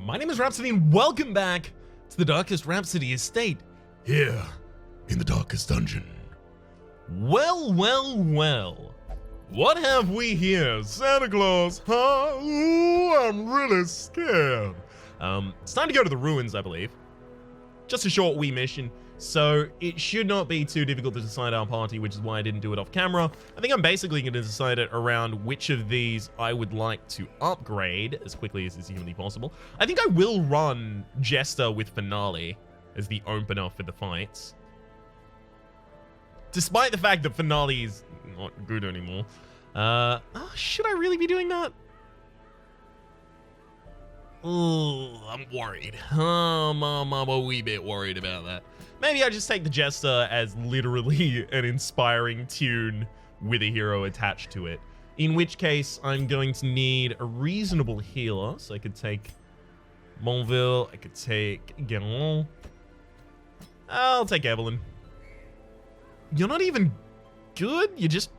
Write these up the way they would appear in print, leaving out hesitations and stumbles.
My name is Rhapsody and welcome back to the Darkest Rhapsody estate, here in the Darkest Dungeon. Well, what have we here? Santa Claus, huh? Ooh, I'm really scared. It's time to go to the ruins, I believe. Just a short wee mission, so it should not be too difficult to decide our party, which is why I didn't do it off camera. I think I'm basically going to decide it around which of these I would like to upgrade as quickly as is humanly possible. I think I will run Jester with Finale as the opener for the fights. Despite the fact that Finale is not good anymore. Should I really be doing that? Oh, I'm worried. I'm a wee bit worried about that. Maybe I just take the Jester as literally an inspiring tune with a hero attached to it. In which case, I'm going to need a reasonable healer. So I could take Monville. I could take Guérin. I'll take Evelyn. You're not even good. You're just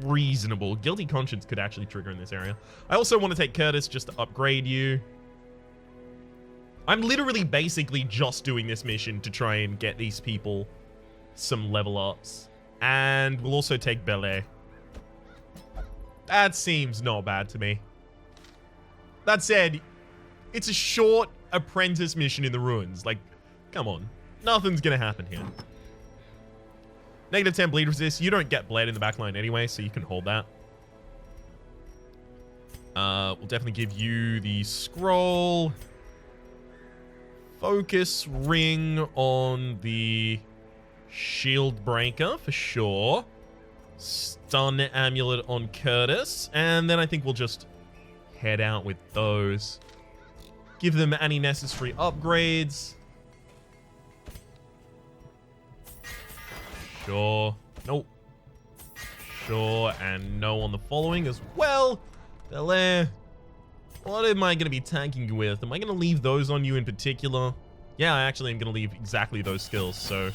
reasonable. Guilty Conscience could actually trigger in this area. I also want to take Curtis just to upgrade you. I'm literally basically just doing this mission to try and get these people some level ups. And we'll also take Belay. That seems not bad to me. That said, it's a short apprentice mission in the ruins. Like, come on. Nothing's gonna happen here. Negative 10 bleed resist. You don't get bled in the backline anyway, so you can hold that. We'll definitely give you the scroll. Focus ring on the shield breaker for sure. Stun amulet on Curtis. And then I think we'll just head out with those. Give them any necessary upgrades. Sure. Nope. Sure. And no on the following as well. Belair. What am I going to be tanking you with? Am I going to leave those on you in particular? Yeah, I actually am going to leave exactly those skills, so...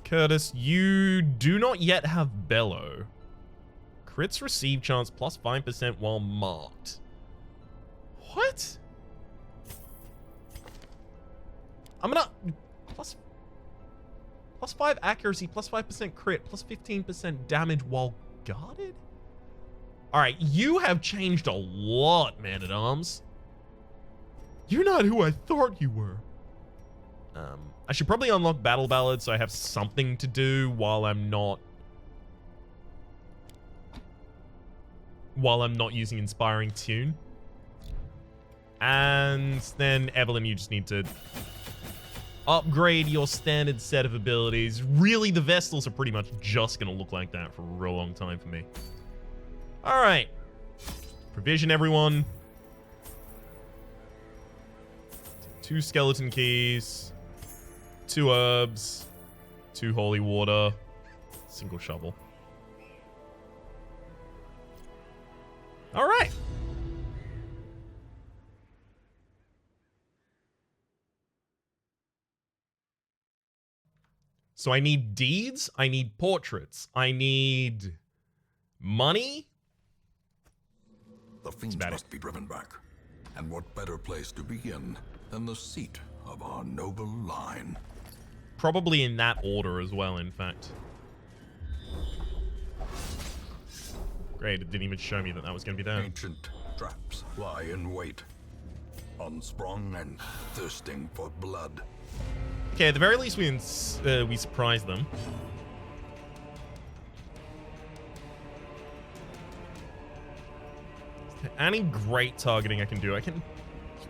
Curtis, you do not yet have Bellow. Crits receive chance plus 5% while marked. What? I'm going to... Plus 5 accuracy, plus 5% crit, plus 15% damage while guarded? Alright, you have changed a lot, Man-at-Arms. You're not who I thought you were. I should probably unlock Battle Ballad so I have something to do while I'm not using Inspiring Tune. And then, Evelyn, you just need to upgrade your standard set of abilities. Really, the Vestals are pretty much just going to look like that for a real long time for me. Alright. Provision, everyone. 2 skeleton keys. 2 herbs. 2 holy water. Single shovel. Alright. So I need deeds. I need portraits. I need money. The fiends must be driven back. And what better place to begin than the seat of our noble line? Probably in that order as well, in fact. Great, it didn't even show me that that was going to be there. Ancient traps lie in wait, unsprung and thirsting for blood. Okay, at the very least we surprise them. Any great targeting I can do. I can...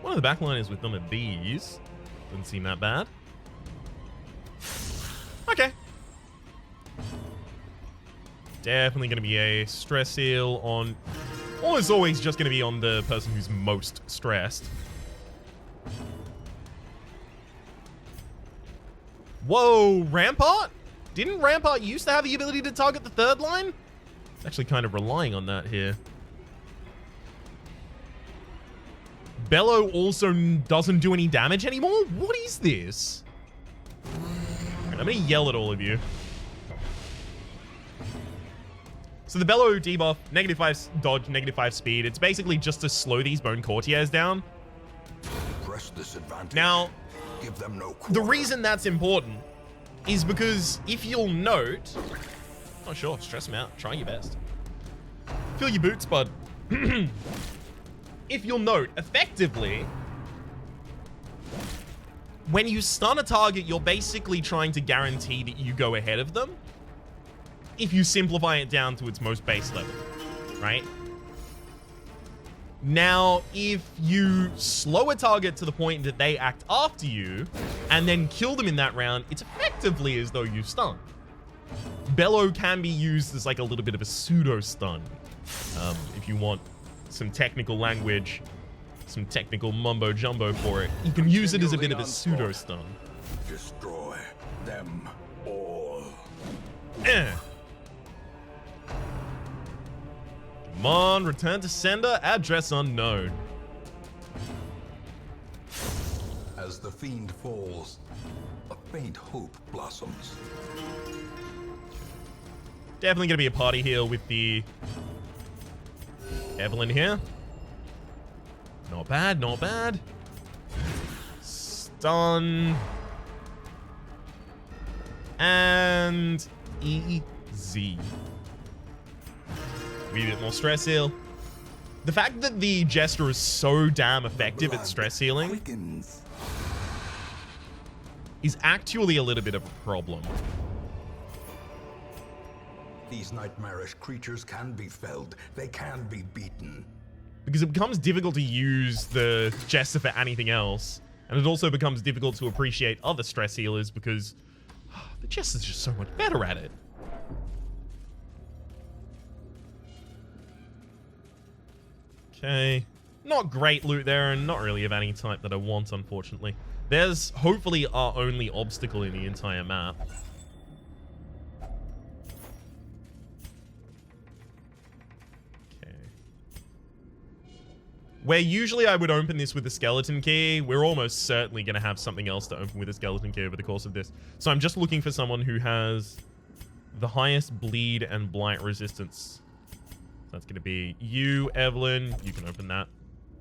One of the backliners with them are these. Doesn't seem that bad. Okay. Definitely going to be a stress heal on... Almost always just going to be on the person who's most stressed. Whoa, Rampart? Didn't Rampart used to have the ability to target the third line? It's actually kind of relying on that here. Bellow also doesn't do any damage anymore? What is this? Right, I'm gonna yell at all of you. So the Bellow debuff, -5 dodge, -5 speed. It's basically just to slow these Bone Courtiers down. Press this advantage. Now, give them no the quarter. reason that's important is because if you'll note... Oh, sure, stress them out. Try your best. Fill your boots, bud. If you'll note, effectively, when you stun a target, you're basically trying to guarantee that you go ahead of them. If you simplify it down to its most base level, right? Now, if you slow a target to the point that they act after you and then kill them in that round, it's effectively as though you stun. Bellow can be used as like a little bit of a pseudo stun. If you want some technical language, some technical mumbo jumbo for it, you can use it as a bit of a pseudo stun. Destroy them all. Come on, return to sender, address unknown. As the fiend falls, a faint hope blossoms. Definitely gonna be a party heal with the Evelyn here. Not bad, not bad. Stun. And easy. Immediate more stress heal. The fact that the Jester is so damn effective at stress healing Quickens. is actually a little bit of a problem. These nightmarish creatures can be felled. They can be beaten. Because it becomes difficult to use the Jester for anything else. And it also becomes difficult to appreciate other stress healers because the Jester's just so much better at it. Okay. Not great loot there, and not really of any type that I want, unfortunately. There's hopefully our only obstacle in the entire map. Okay. Where usually I would open this with a skeleton key, we're almost certainly going to have something else to open with a skeleton key over the course of this. So I'm just looking for someone who has the highest bleed and blight resistance. That's going to be you, Evelyn. You can open that.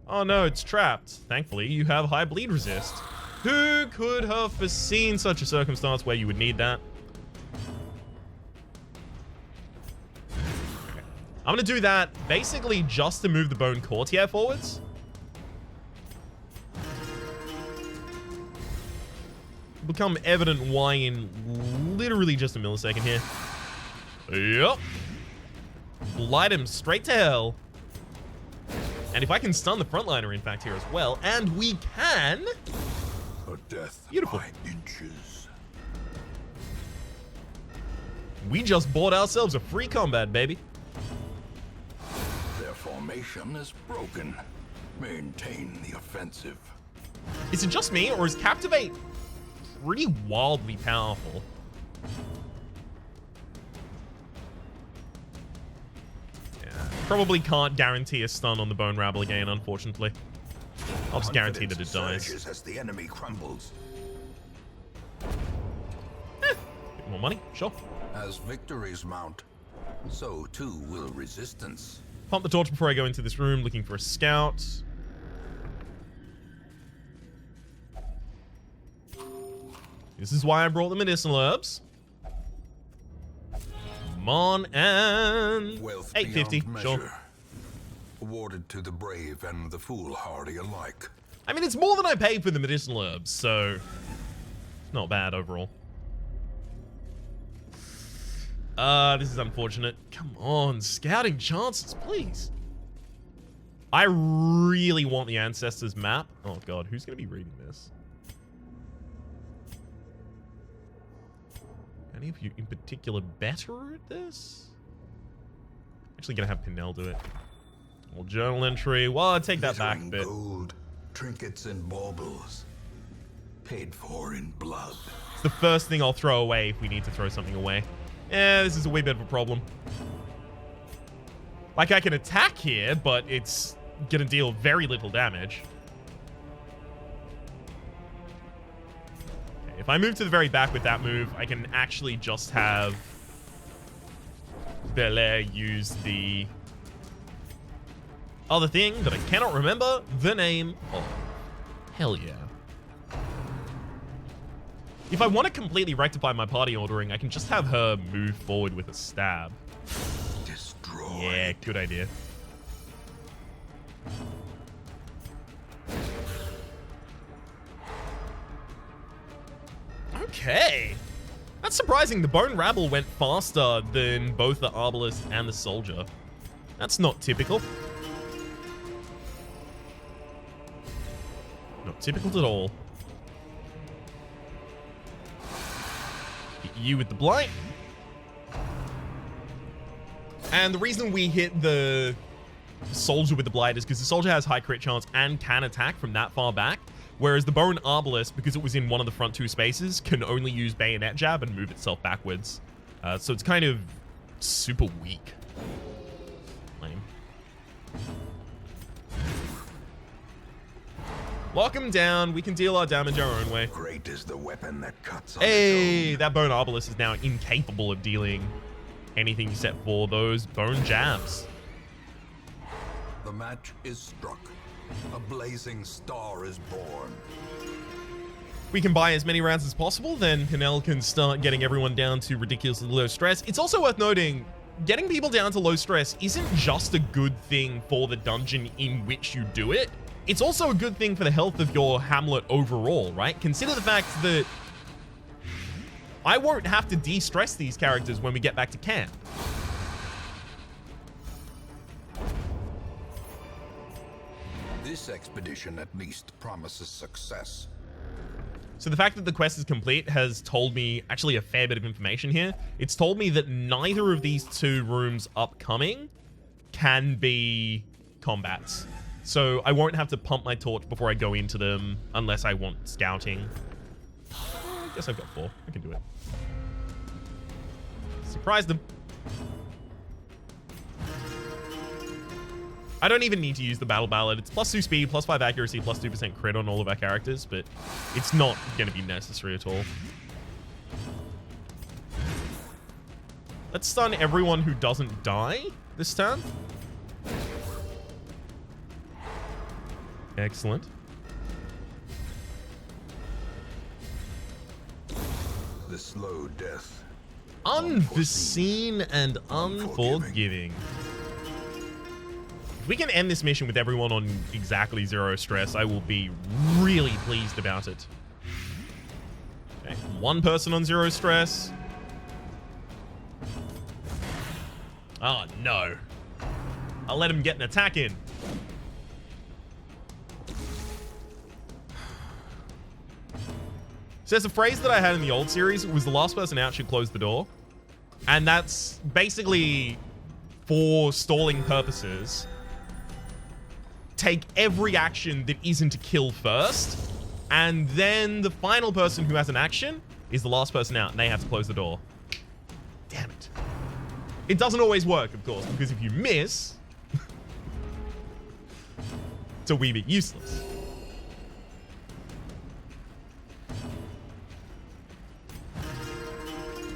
Oh no, it's trapped. Thankfully, you have high bleed resist. Who could have foreseen such a circumstance where you would need that? Okay. I'm going to do that basically just to move the Bone Courtier forwards. Become evident why in literally just a millisecond here. Yup. Blight him straight to hell. And if I can stun the frontliner, in fact, here as well, and we can. A death Beautiful. by inches. We just bought ourselves a free combat, baby. Their formation is broken. Maintain the offensive. Is it just me, or is Captivate pretty wildly powerful? Probably can't guarantee a stun on the Bone Rabble again, unfortunately. I'll just guarantee that it dies. Surges as the enemy crumbles. Bit more money, sure. As victories mount, so too will resistance. Pump the torch before I go into this room, looking for a scout. This is why I brought the medicinal herbs. Come on, and Wealth 850, beyond sure. measure, awarded to the brave and the foolhardy alike. I mean, it's more than I paid for the medicinal herbs, so not bad overall. This is unfortunate. Come on, scouting chances, please. I really want the Ancestors map. Oh god, who's going to be reading this? Any of you in particular better at this? Actually gonna have Pinnell do it. Well, journal entry. Well, I'll take that back a Glittering bit. gold, trinkets and baubles, paid for in blood. It's the first thing I'll throw away if we need to throw something away. Yeah, this is a wee bit of a problem. Like, I can attack here, but it's gonna deal very little damage. If I move to the very back with that move, I can actually just have Belair use the other thing that I cannot remember the name of. Hell yeah. If I want to completely rectify my party ordering, I can just have her move forward with a stab. Destroy. Yeah, good idea. Okay. That's surprising. The Bone Rabble went faster than both the Arbalest and the Soldier. That's not typical. Not typical at all. Hit you with the Blight. And the reason we hit the Soldier with the Blight is because the Soldier has high crit chance and can attack from that far back. Whereas the Bone Arbalest, because it was in one of the front two spaces, can only use Bayonet Jab and move itself backwards. So it's kind of super weak. Lame. Lock him down. We can deal our damage our own way. Great is the weapon that cuts on Hey, its own. that Bone Arbalest is now incapable of dealing anything except for those Bone Jabs. The match is struck. A blazing star is born. We can buy as many rounds as possible, then Canel can start getting everyone down to ridiculously low stress. It's also worth noting, getting people down to low stress isn't just a good thing for the dungeon in which you do it. It's also a good thing for the health of your hamlet overall, right? Consider the fact that I won't have to de-stress these characters when we get back to camp. This expedition at least promises success. So the fact that the quest is complete has told me actually a fair bit of information here. It's told me that neither of these two rooms upcoming can be combats. So I won't have to pump my torch before I go into them unless I want scouting. I guess I've got 4. I can do it. Surprise them. I don't even need to use the Battle Ballad. It's +2 speed, +5 accuracy, +2% crit on all of our characters, but it's not going to be necessary at all. Let's stun everyone who doesn't die this turn. Excellent. The slow death. Unforeseen and unforgiving. If we can end this mission with everyone on exactly 0 stress, I will be really pleased about it. Okay, 1 person on 0 stress. Oh, no. I'll let him get an attack in. So there's a phrase that I had in the old series. It was the last person out should close the door. And that's basically for stalling purposes. Take every action that isn't to kill first, and then the final person who has an action is the last person out, and they have to close the door. Damn it. It doesn't always work, of course, because if you miss, it's a wee bit useless.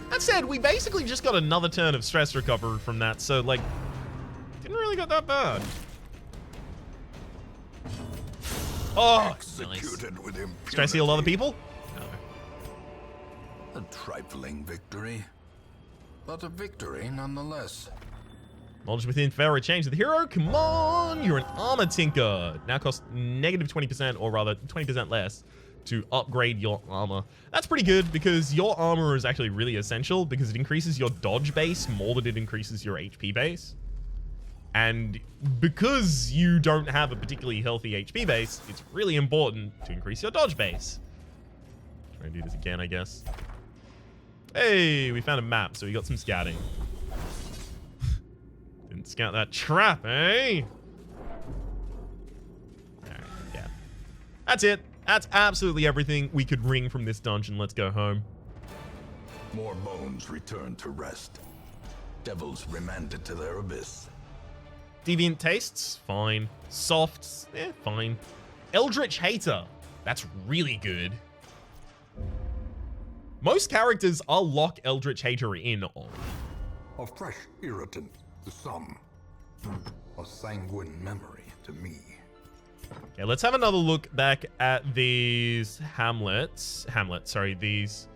That said, we basically just got another turn of stress recovery from that, so, like, didn't really get that bad. Oh, Executed nice. with impunity. Stress heal other people? No. A trifling victory, but a victory nonetheless. Knowledge within fair change to the hero. Come on, you're an armor tinker. Now costs -20%, or rather 20% less, to upgrade your armor. That's pretty good because your armor is actually really essential because it increases your dodge base more than it increases your HP base. And because you don't have a particularly healthy HP base, it's really important to increase your dodge base. Try and do this again, I guess. Hey, we found a map, so we got some scouting. Didn't scout that trap, eh? Alright, yeah. That's it. That's absolutely everything we could wring from this dungeon. Let's go home. More bones return to rest. Devils remanded to their abyss. Deviant tastes, fine. Softs, fine. Eldritch Hater, that's really good. Most characters I'll lock Eldritch Hater in on. A fresh irritant to some. A sanguine memory to me. Okay, let's have another look back at these sorry, these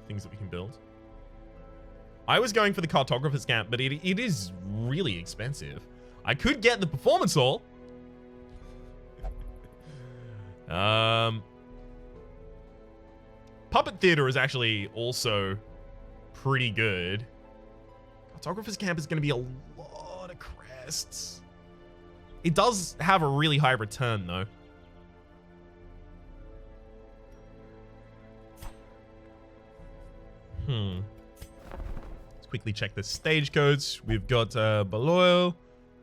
things that we can build. I was going for the cartographer's camp, but it is really expensive. I could get the performance hall. Puppet theater is actually also pretty good. Cartographer's camp is going to be a lot of crests. It does have a really high return, though. Let's quickly check the stage codes. We've got Baloil,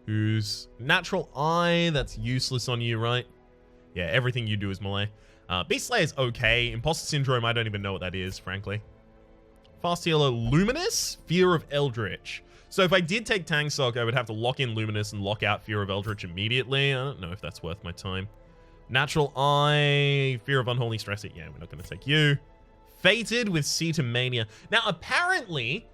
who's natural eye. That's useless on you, right? Yeah, everything you do is melee. Beast Slayer's okay. Imposter Syndrome, I don't even know what that is, frankly. Fast healer Luminous, Fear of Eldritch. So if I did take Tangsock, I would have to lock in Luminous and lock out Fear of Eldritch immediately. I don't know if that's worth my time. Natural Eye, Fear of Unholy Stress. Yeah, we're not going to take you. Fated with Cetomania. Now, apparently,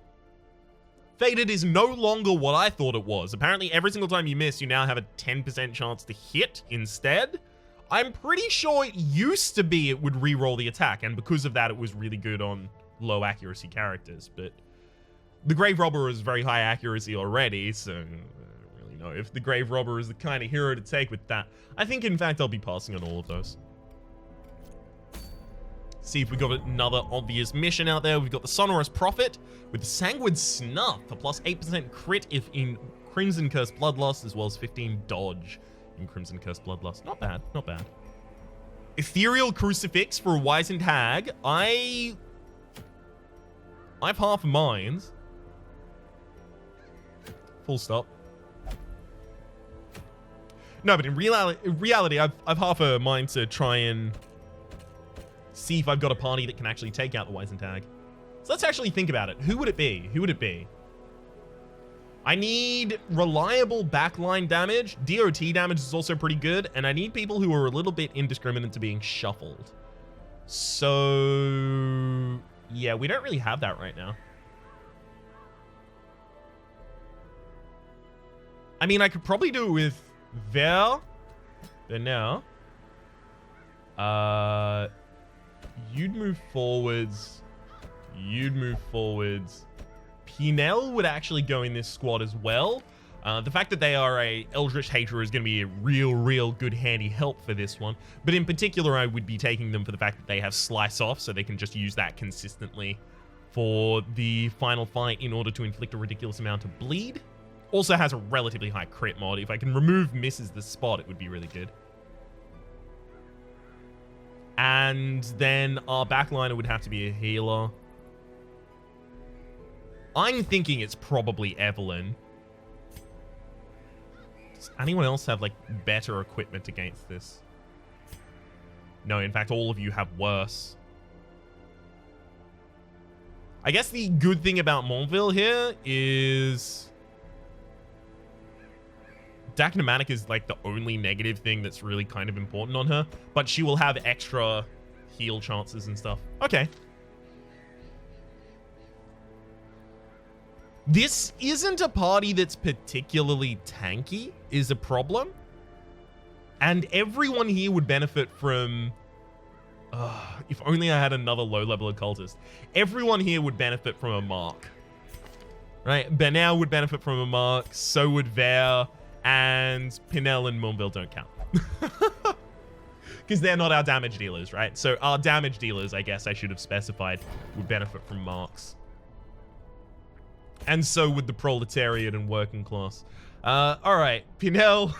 Fated is no longer what I thought it was. Apparently, every single time you miss, you now have a 10% chance to hit instead. I'm pretty sure it used to be it would reroll the attack, and because of that, it was really good on low accuracy characters, but the Grave Robber is very high accuracy already, so I don't really know if the Grave Robber is the kind of hero to take with that. I think, in fact, I'll be passing on all of those. See if we got another obvious mission out there. We've got the Sonorous Prophet with the Sanguine Snuff, a plus 8% crit if in Crimson Curse Bloodlust, as well as 15 dodge in Crimson Curse Bloodlust. Not bad, not bad. Ethereal Crucifix for a Wizened Hag. I've half a mind. Full stop. No, but in reality, I've half a mind to try and see if I've got a party that can actually take out the Wizened Hag. So let's actually think about it. Who would it be? Who would it be? I need reliable backline damage. DOT damage is also pretty good. And I need people who are a little bit indiscriminate to being shuffled. So yeah, we don't really have that right now. I mean, I could probably do it with Ver now. You'd move forwards. You'd move forwards. Pinel would actually go in this squad as well. The fact that they are a Eldritch Hater is going to be a real good handy help for this one. But in particular, I would be taking them for the fact that they have Slice Off, so they can just use that consistently for the final fight in order to inflict a ridiculous amount of bleed. Also has a relatively high crit mod. If I can remove misses the spot, it would be really good. And then our backliner would have to be a healer. I'm thinking it's probably Evelyn. Does anyone else have, like, better equipment against this? No, in fact, all of you have worse. I guess the good thing about Montville here is Dacnomatic is, like, the only negative thing that's really kind of important on her, but she will have extra heal chances and stuff. Okay. This isn't a party that's particularly tanky, is a problem. And everyone here would benefit from... if only I had another low-level occultist. Everyone here would benefit from a mark. Right? Benau would benefit from a mark, so would Ver, and Pinel and Montville don't count. Because they're not our damage dealers, right? So our damage dealers, I guess I should have specified, would benefit from marks. And so would the proletariat and working class. Alright, Pinel.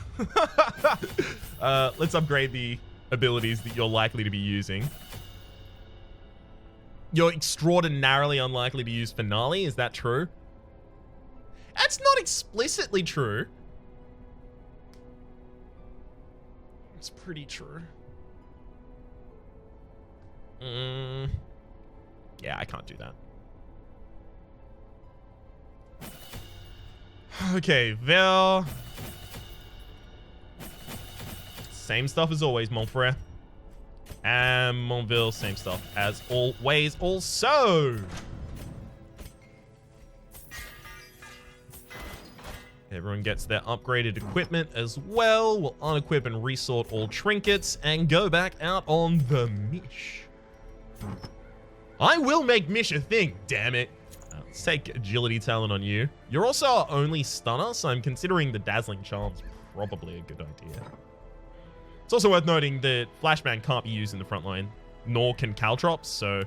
Let's upgrade the abilities that you're likely to be using. You're extraordinarily unlikely to use Finale, is that true? That's not explicitly true. It's pretty true. Yeah, I can't do that. Okay, Vel. Same stuff as always, mon frere. And Montville, same stuff as always also. Everyone gets their upgraded equipment as well. We'll unequip and resort all trinkets and go back out on the Mish. I will make Mish a thing, damn it. Let's take agility talent on you. You're also our only stunner, so I'm considering the dazzling charm's probably a good idea. It's also worth noting that Flashbang can't be used in the front line, nor can Caltrops, so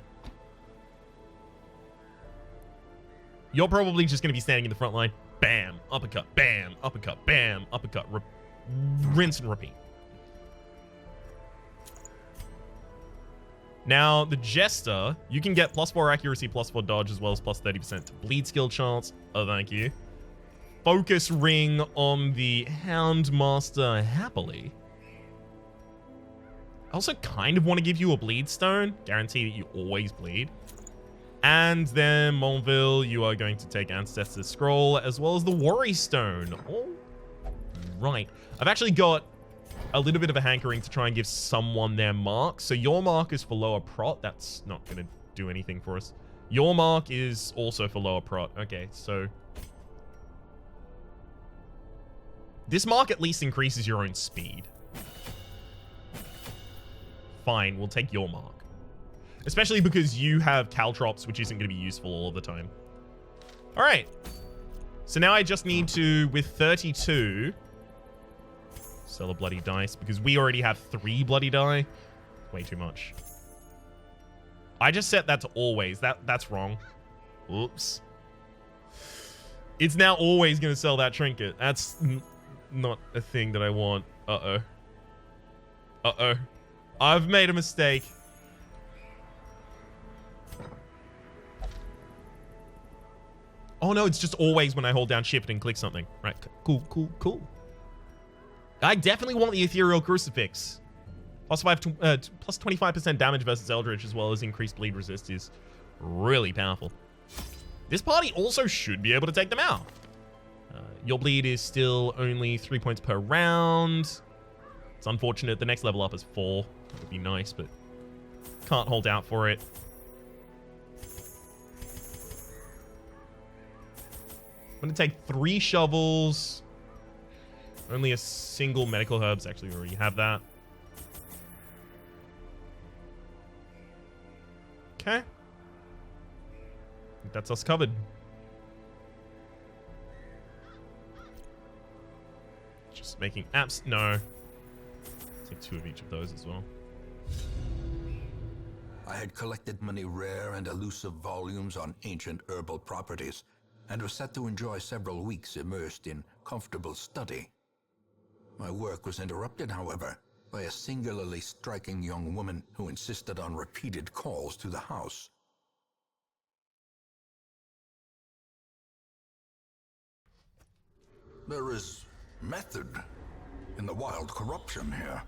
you're probably just going to be standing in the front line. Bam, uppercut, bam, uppercut, rinse and repeat. Now, the Jester, you can get +4 accuracy, +4 dodge, as well as +30% to bleed skill chance. Oh, thank you. Focus ring on the Houndmaster happily. I also kind of want to give you a bleed stone. Guarantee that you always bleed. And then, Monville, you are going to take Ancestor's Scroll, as well as the Worry Stone. All right. I've actually got a little bit of a hankering to try and give someone their mark. So your mark is for lower prot. That's not going to do anything for us. Your mark is also for lower prot. Okay, so this mark at least increases your own speed. Fine, we'll take your mark. Especially because you have Caltrops, which isn't going to be useful all of the time. All right. So now I just need to, with 32, sell a bloody dice, because we already have 3 bloody die. Way too much. I just set that to always. That's wrong. Oops. It's now always going to sell that trinket. That's not a thing that I want. Uh-oh. Uh-oh. I've made a mistake. Oh no, it's just always when I hold down shift and click something. Right, cool, cool, cool. I definitely want the Ethereal Crucifix. Plus 25% damage versus Eldritch, as well as increased bleed resist, is really powerful. This party also should be able to take them out. Your bleed is still only 3 points per round. It's unfortunate. The next level up is 4. That would be nice, but can't hold out for it. I'm going to take 3 shovels. Only a single medical herbs. Actually, we already have that. Okay. I think that's us covered. Just making apps. No. Take 2 of each of those as well. I had collected many rare and elusive volumes on ancient herbal properties, and was set to enjoy several weeks immersed in comfortable study. My work was interrupted, however, by a singularly striking young woman who insisted on repeated calls to the house. There is method in the wild corruption here.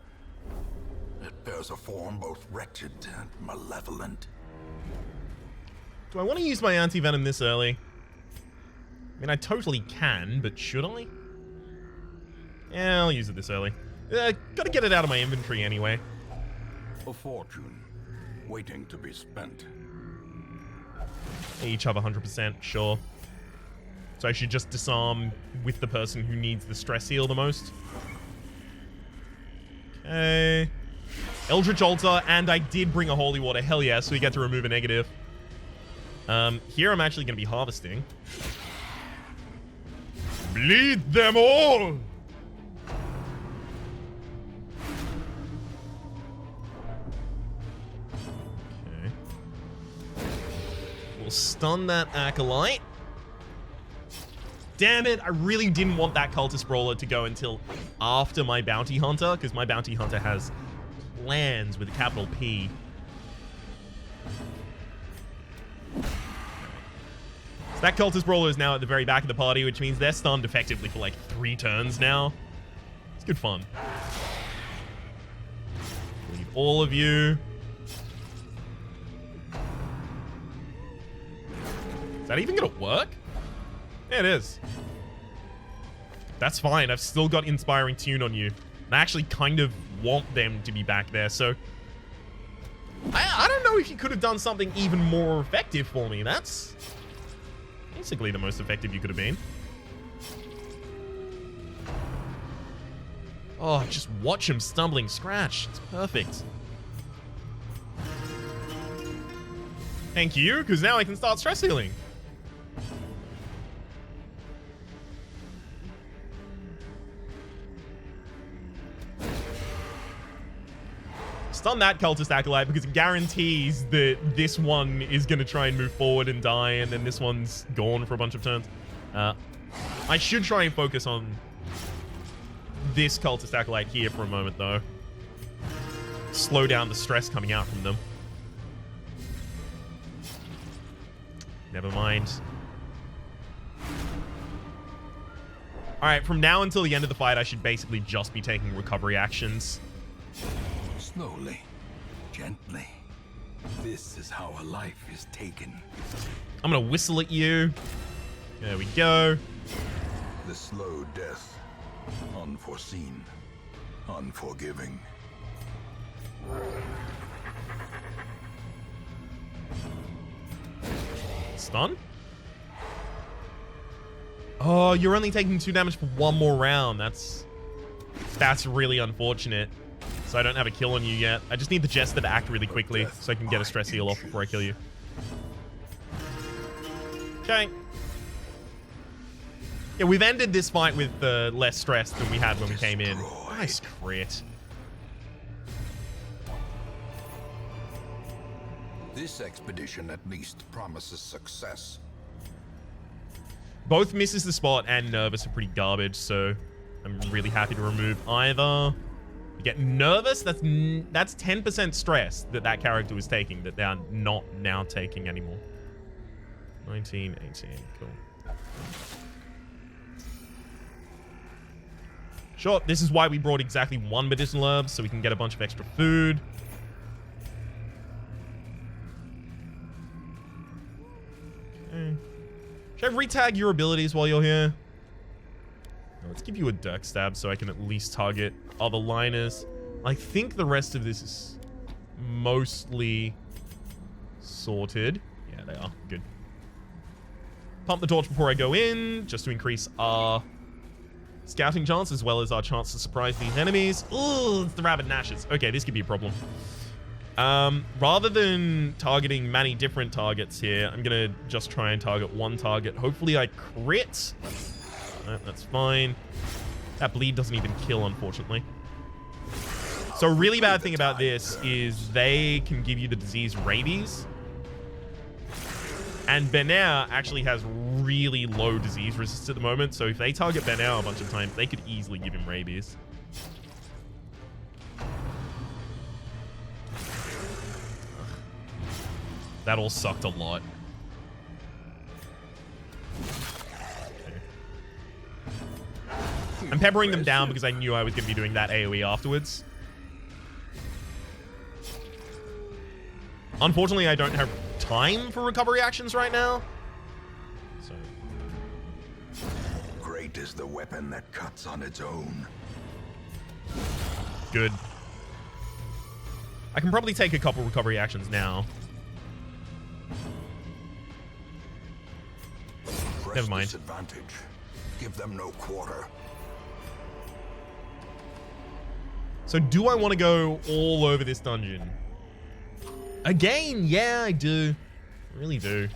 It bears a form both wretched and malevolent. Do I want to use my anti-venom this early? I mean, I totally can, but should I? Yeah, I'll use it this early. Gotta get it out of my inventory anyway. A fortune waiting to be spent. They each have 100%, sure. So I should just disarm with the person who needs the stress heal the most. Okay. Eldritch Altar, and I did bring a Holy Water. Hell yeah, so we get to remove a negative. Here I'm actually going to be harvesting. Bleed them all! Okay. We'll stun that Acolyte. Damn it, I really didn't want that Cultist Brawler to go until after my Bounty Hunter, because my Bounty Hunter has plans with a capital P. So that Cultist Brawler is now at the very back of the party, which means they're stunned effectively for like 3 turns now. It's good fun. Leave all of you. Is that even gonna work? Yeah, it is. That's fine. I've still got Inspiring Tune on you. I actually kind of want them to be back there, so I don't know if you could have done something even more effective for me. That's basically the most effective you could have been. Oh, just watch him stumbling scratch. It's perfect. Thank you, because now I can start stress healing. Stun that cultist acolyte because it guarantees that this one is going to try and move forward and die, and then this one's gone for a bunch of turns. I should try and focus on this cultist acolyte here for a moment, though. Slow down the stress coming out from them. Never mind. Alright, from now until the end of the fight, I should basically just be taking recovery actions. Slowly, gently. This is how a life is taken. I'm gonna whistle at you. There we go. The slow death. Unforeseen. Unforgiving. Stun? Oh, you're only taking 2 damage for 1 more round. That's really unfortunate. So I don't have a kill on you yet. I just need the Jester to act really quickly so I can get a stress heal off before I kill you. Okay. Yeah, we've ended this fight with less stress than we had when we came in. Nice crit. This expedition at least promises success. Both Misses the Spot and Nervous are pretty garbage, so I'm really happy to remove either. You get Nervous, that's 10% stress that character was taking that they're not now taking anymore. 19, 18, cool. Sure, this is why we brought exactly 1 medicinal herb, so we can get a bunch of extra food. Okay. Should I retag your abilities while you're here? No, let's give you a Dirk Stab so I can at least target other liners. I think the rest of this is mostly sorted. Yeah, they are. Good. Pump the torch before I go in, just to increase our scouting chance as well as our chance to surprise these enemies. Ooh, it's the Rabid Gnashes. Okay, this could be a problem. Rather than targeting many different targets here, I'm gonna just try and target 1 target. Hopefully I crit. That's fine. That bleed doesn't even kill, unfortunately. So a really bad thing about this is they can give you the disease rabies. And Benair actually has really low disease resist at the moment, so if they target Benair a bunch of times, they could easily give him rabies. That all sucked a lot. Okay. I'm peppering them down because I knew I was going to be doing that AoE afterwards. Unfortunately, I don't have time for recovery actions right now. So. Great is the weapon that cuts on its own. Good. I can probably take a couple recovery actions now. Never mind. Disadvantage. Give them no quarter. So do I want to go all over this dungeon? Again, yeah, I do. I really do.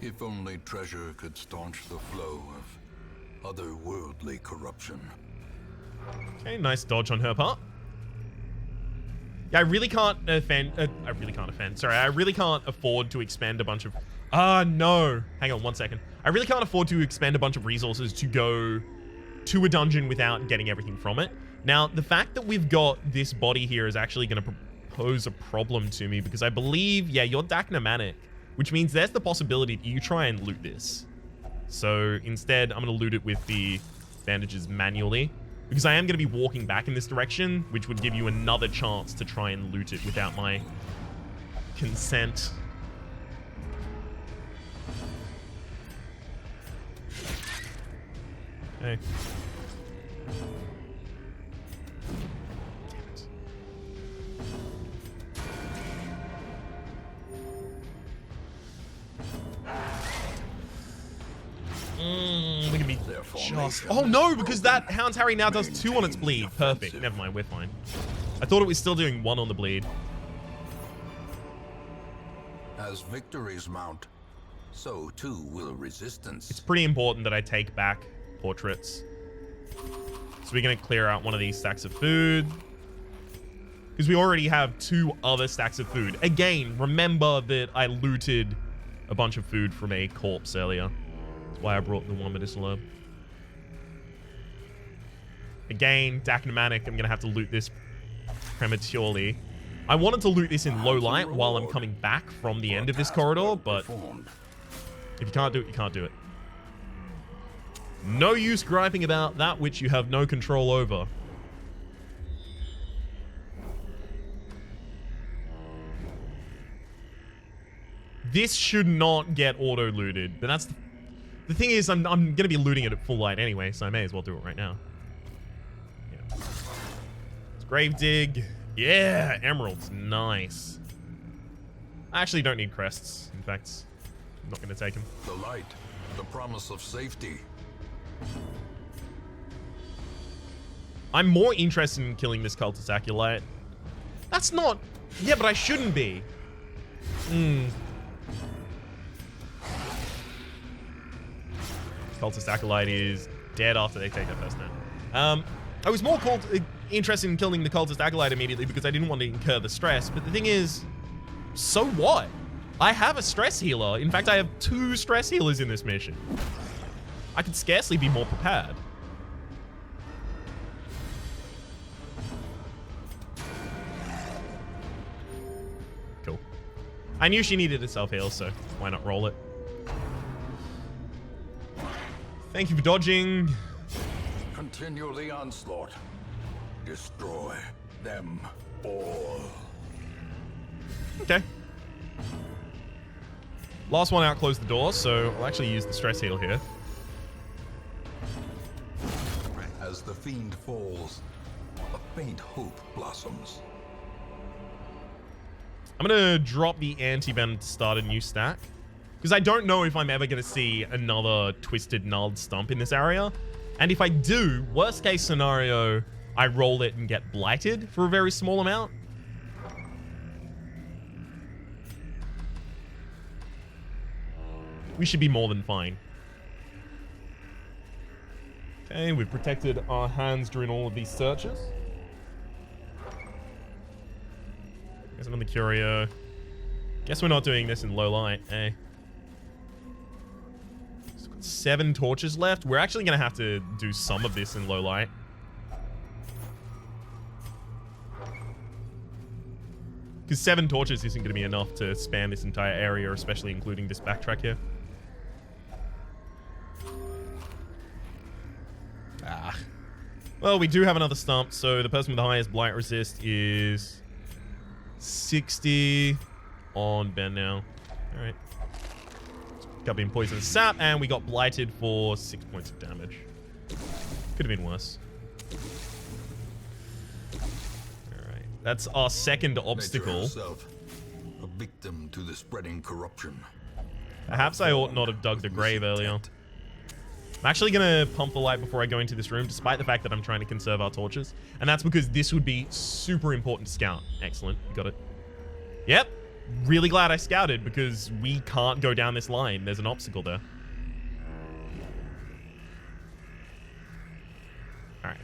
If only treasure could staunch the flow of otherworldly corruption. Okay, nice dodge on her part. Yeah, I really can't offend. Sorry, I really can't afford to expend a bunch of... no. Hang on 1 second. I really can't afford to expend a bunch of resources to go to a dungeon without getting everything from it. Now, the fact that we've got this body here is actually going to pose a problem to me because I believe, yeah, you're Dacnomanic, which means there's the possibility that you try and loot this. So instead, I'm going to loot it with the bandages manually. Because I am going to be walking back in this direction, which would give you another chance to try and loot it without my consent. Okay. Look at me just... Oh, no, because that Hound's Harry now does 2 on its bleed. Perfect. Never mind, we're fine. I thought it was still doing 1 on the bleed. As victories mount, so too will resistance. It's pretty important that I take back portraits. So we're going to clear out one of these stacks of food. Because we already have 2 other stacks of food. Again, remember that I looted a bunch of food from a corpse earlier. That's why I brought the 1 medicinal herb. Again, Dacnomanic, I'm going to have to loot this prematurely. I wanted to loot this in low light while I'm coming back from the end of this corridor, but if you can't do it, you can't do it. No use griping about that which you have no control over. This should not get auto-looted, but that's... The thing is, I'm going to be looting it at full light anyway, so I may as well do it right now. Yeah. It's grave dig. Yeah, emeralds. Nice. I actually don't need crests. In fact, I'm not going to take them. The light, the promise of safety. I'm more interested in killing this cultist acolyte. That's not... Yeah, but I shouldn't be. Cultist acolyte is dead after they take their first name. I was more interested in killing the cultist acolyte immediately because I didn't want to incur the stress. But the thing is, so what? I have a stress healer. In fact, I have 2 stress healers in this mission. I could scarcely be more prepared. Cool. I knew she needed a self-heal, so why not roll it? Thank you for dodging. Continue the onslaught. Destroy them all. Okay. Last one out, close the door, so I'll actually use the stress heal here. As the fiend falls, a faint hope blossoms. I'm gonna drop the anti-venom to start a new stack. Because I don't know if I'm ever going to see another Twisted Gnarled Stump in this area. And if I do, worst case scenario, I roll it and get blighted for a very small amount. We should be more than fine. Okay, we've protected our hands during all of these searches. There's another curio. Guess we're not doing this in low light, eh? 7 torches left. We're actually going to have to do some of this in low light. Because 7 torches isn't going to be enough to span this entire area, especially including this backtrack here. Ah. Well, we do have another stump, so the person with the highest blight resist is 60 on Ben now. All right. Got being poisoned sap, and we got blighted for 6 points of damage. Could have been worse. Alright. That's our second obstacle. Herself, a victim to the spreading corruption. Perhaps I ought not have dug the grave earlier. I'm actually going to pump the light before I go into this room, despite the fact that I'm trying to conserve our torches. And that's because this would be super important to scout. Excellent. Got it. Yep. Really glad I scouted because we can't go down this line. There's an obstacle there. Alright.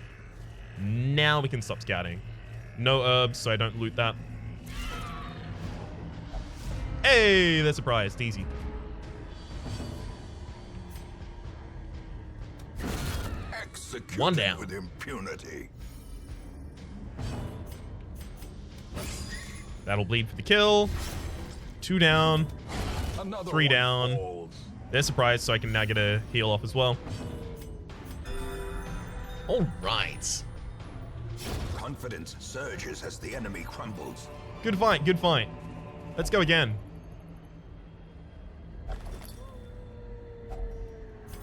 Now we can stop scouting. No herbs, so I don't loot that. Hey, they're surprised. Easy. Executed 1 down. With impunity. That'll bleed for the kill. 2 down. Another 3 down. falls. They're surprised, so I can now get a heal off as well. All right. Confidence surges as the enemy crumbles. Good fight, good fight. Let's go again.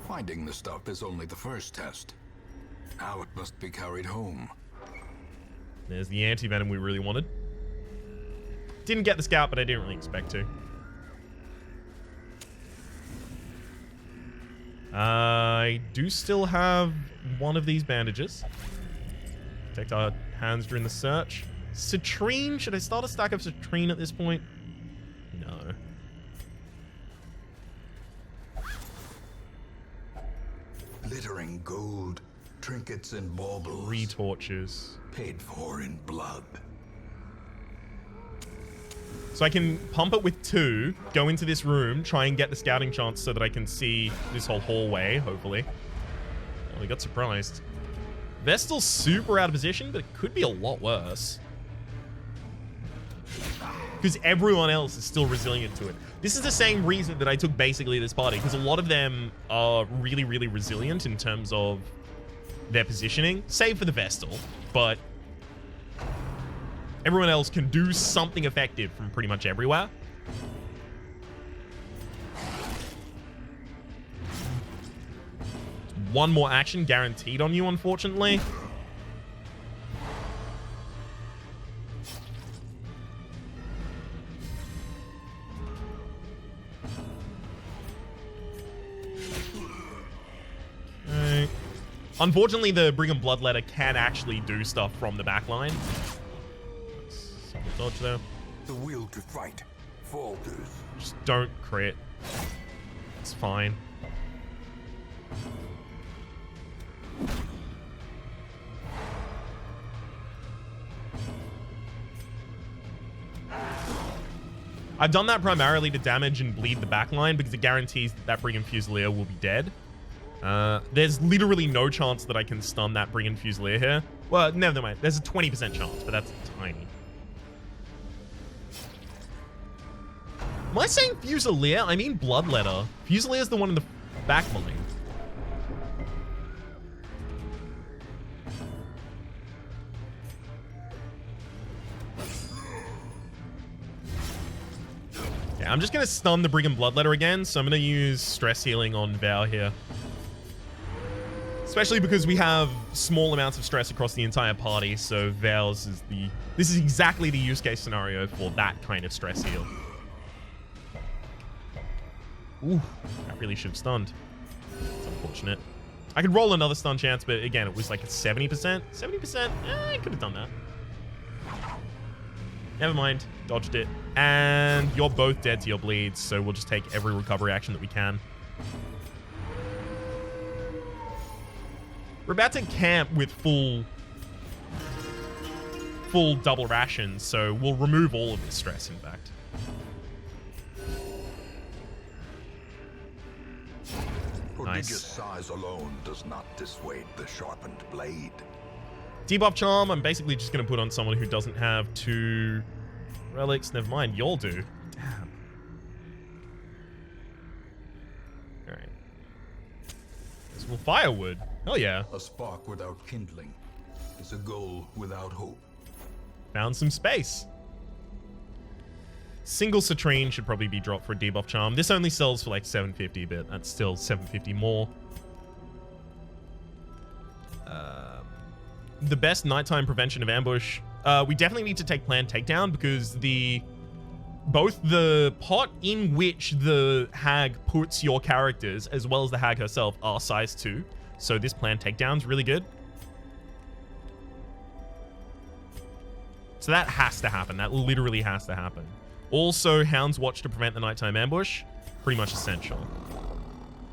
Finding the stuff is only the first test. Now it must be carried home. There's the anti-venom we really wanted. Didn't get the scout, but I didn't really expect to. I do still have one of these bandages. Protect our hands during the search. Citrine? Should I start a stack of citrine at this point? No. Glittering gold, trinkets and baubles. 3 torches. Paid for in blood. So I can pump it with 2, go into this room, try and get the scouting chance so that I can see this whole hallway, hopefully. Oh, we got surprised. Vestal's super out of position, but it could be a lot worse. Because everyone else is still resilient to it. This is the same reason that I took basically this party, because a lot of them are really, really resilient in terms of their positioning, save for the Vestal, but everyone else can do something effective from pretty much everywhere. One more action guaranteed on you, unfortunately. Okay. Unfortunately, the Brigham Bloodletter can actually do stuff from the back line. Dodge there. The will to fight falters. Just don't crit. It's fine. I've done that primarily to damage and bleed the backline because it guarantees that that Brigand Fusilier will be dead. There's literally no chance that I can stun that Brigand Fusilier here. Well, never mind. There's a 20% chance, but that's tiny. Am I saying Fusilier? I mean Bloodletter. Fusilier is the one in the back line. Yeah, I'm just going to stun the Brigand Bloodletter again, so I'm going to use stress healing on Vow here. Especially because we have small amounts of stress across the entire party, so Vow's is the... This is exactly the use case scenario for that kind of stress heal. Ooh, that really should have stunned. It's unfortunate. I could roll another stun chance, but again, it was like a 70%. 70%? I could have done that. Never mind. Dodged it. And you're both dead to your bleeds, so we'll just take every recovery action that we can. We're about to camp with full double rations, so we'll remove all of this stress, in fact. Prodigious Nice. size alone does not dissuade the sharpened blade. Debuff Charm, I'm basically just going to put on someone who doesn't have 2 relics. Never mind, y'all do. Damn. Alright. There's more firewood. Hell yeah. A spark without kindling is a goal without hope. Found some space. Single Citrine should probably be dropped for a debuff charm. This only sells for like 750, but that's still 750 more. The best nighttime prevention of ambush. We definitely need to take planned takedown because both the pot in which the hag puts your characters as well as the hag herself are size 2. So this planned takedown is really good. So that has to happen. That literally has to happen. Also, Hound's Watch to prevent the nighttime ambush. Pretty much essential.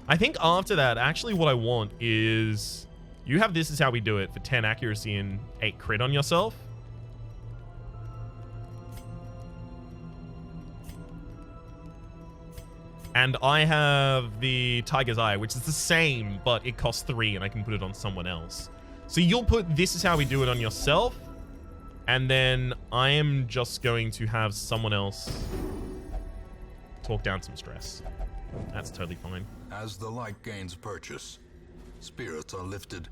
I think after that, actually what I want is... You have This Is How We Do It for 10 accuracy and 8 crit on yourself. And I have the Tiger's Eye, which is the same, but it costs 3 and I can put it on someone else. So you'll put This Is How We Do It on yourself. And then I am just going to have someone else talk down some stress. That's totally fine. As the light gains purchase, spirits are lifted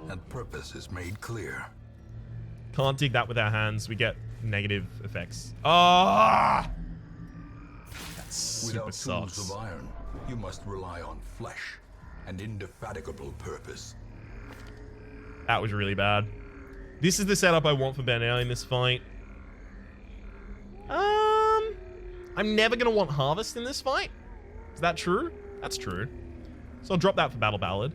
and purpose is made clear. Can't dig that with our hands. We get negative effects. Ah! That super Without sucks. tools of iron, you must rely on flesh and indefatigable purpose. That was really bad. This is the setup I want for Benel in this fight. I'm never going to want Harvest in this fight. Is that true? That's true. So I'll drop that for Battle Ballad.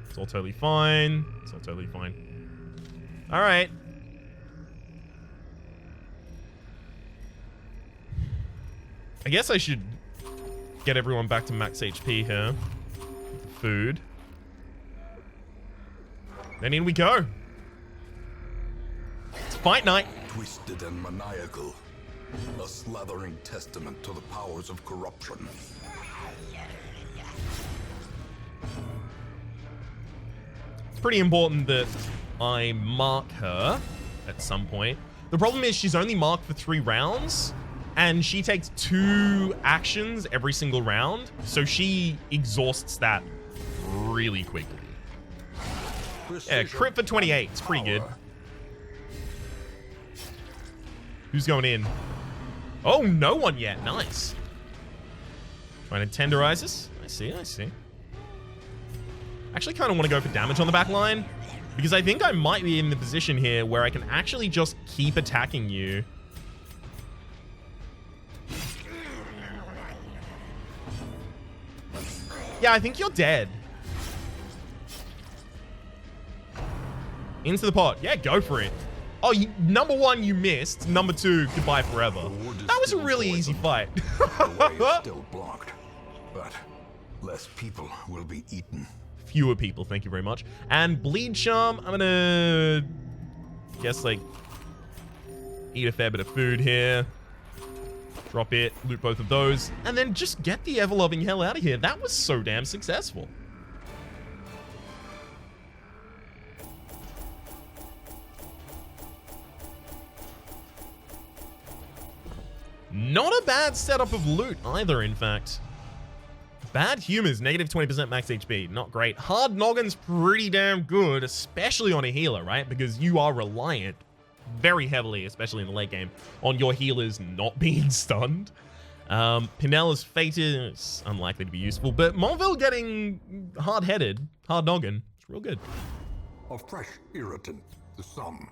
It's all totally fine. It's all totally fine. All right. I guess I should get everyone back to max HP here. Food. Then in we go. It's fight night. Twisted and maniacal. A slathering testament to the powers of corruption. It's pretty important that I mark her at some point. The problem is she's only marked for 3 rounds, and she takes 2 actions every single round, so she exhausts that really quickly. Yeah, crit for 28. It's pretty good. Who's going in? Oh, no one yet. Nice. Trying to tenderize us. I see, I see. Actually kind of want to go for damage on the back line, because I think I might be in the position here where I can actually just keep attacking you. Yeah, I think you're dead. Into the pot. Yeah, go for it. Oh, number 1, you missed. Number 2, goodbye forever. That was a really easy fight. The way is still blocked, but less people will be eaten. Fewer people, thank you very much. And Bleed Charm, I'm gonna guess, like, eat a fair bit of food here. Drop it, loot both of those, and then just get the ever-loving hell out of here. That was so damn successful. Not a bad setup of loot either, in fact. Bad humors, negative 20% max HP. Not great. Hard Noggin's pretty damn good, especially on a healer, right? Because you are reliant very heavily, especially in the late game, on your healers not being stunned. Pinella's fated. It's unlikely to be useful, but Monville getting hard-headed. Hard Noggin. It's real good. A fresh irritant to some.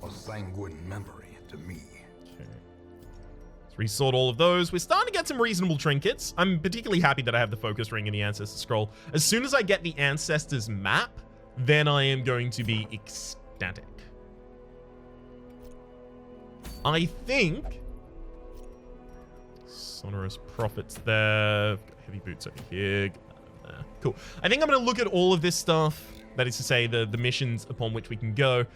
A sanguine memory to me. Let's resort all of those. We're starting to get some reasonable trinkets. I'm particularly happy that I have the focus ring and the ancestor scroll. As soon as I get the ancestors map, then I am going to be ecstatic. I think sonorous prophets there. Heavy boots over here. Cool. I think I'm going to look at all of this stuff. That is to say, the missions upon which we can go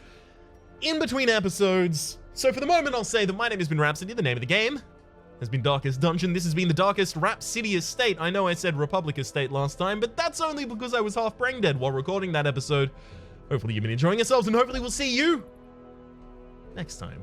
in between episodes. So for the moment, I'll say that my name has been Rhapsody. The name of the game has been Darkest Dungeon. This has been the Darkest Rhapsody Estate. I know I said Republic Estate last time, but that's only because I was half brain dead while recording that episode. Hopefully you've been enjoying yourselves, and hopefully we'll see you next time.